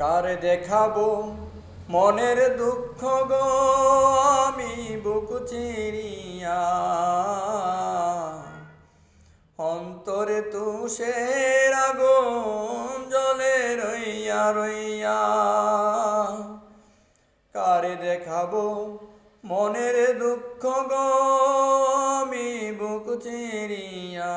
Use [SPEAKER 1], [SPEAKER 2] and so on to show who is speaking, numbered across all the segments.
[SPEAKER 1] কারে দেখাবো মনের দুঃখ গো আমি বুক চিরিয়া, অন্তরে তুষের আগুন জ্বলে রইয়া রইয়া। কারে দেখাবো মনের দুঃখ গো আমি বুক চিরিয়া,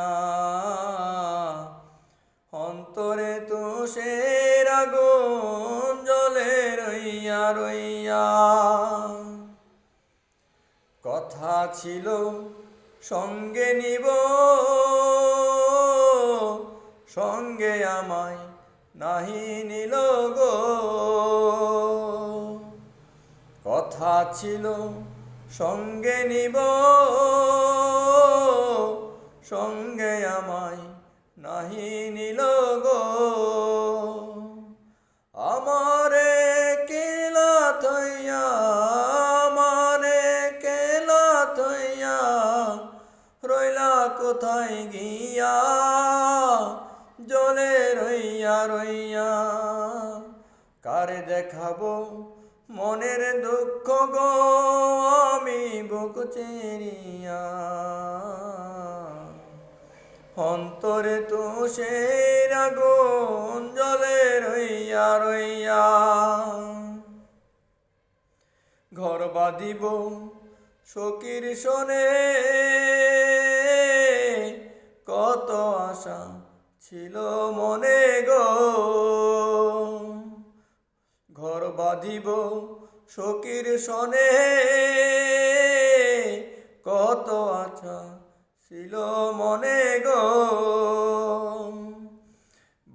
[SPEAKER 1] অন্তরে তুষের আগুন জ্বলে রইয়া রইয়া। কথা ছিল সঙ্গে নিব, সঙ্গে আমায় নাহি নিল গো। কথা ছিল সঙ্গে নিব, সঙ্গে আমায় নাহি নিল গো। আমারে কেলা থইয়া, আমারে কেলা থইয়া রইলা কোথায় গিয়া, জ্বলে রইয়া রইয়া। কারে দেখাবো মনের দুঃখ গো আমি বুক চিরিয়া, অন্তরে তুষের আগুন জ্বলে রইয়া রইয়া। ঘর বাঁধিব সখীর শোনে, কত আশা ছিল মনে গো। ঘর বাঁধিব সখীর শোনে, কত আশা ছিল মনে গো।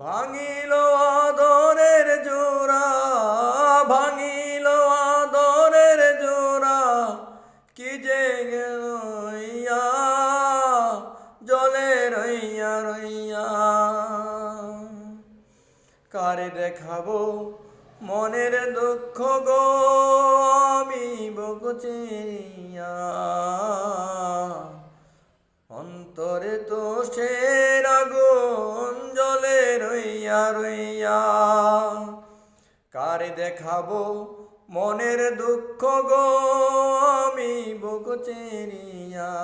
[SPEAKER 1] ভাঙিল আদরের জোড়া, ভাঙিল আদরের জোড়া, কি যে গেলইয়া, জ্বলে রইয়া রইয়া। কারে দেখাবো মনের দুঃখ গো আমি বুক চিরিয়া, অন্তরে তুষের আগুন জ্বলে রইয়া রইয়া। কারে দেখাবো মনের দুঃখ গো আমি বুক চিরিয়া,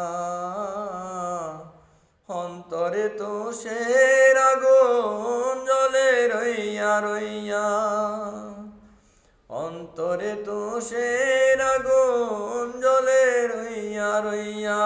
[SPEAKER 1] অন্তরে তুষের আগুন জ্বলে রইয়া রইয়া। অন্তরে তুষের আগুন জ্বলে রইয়া রইয়া।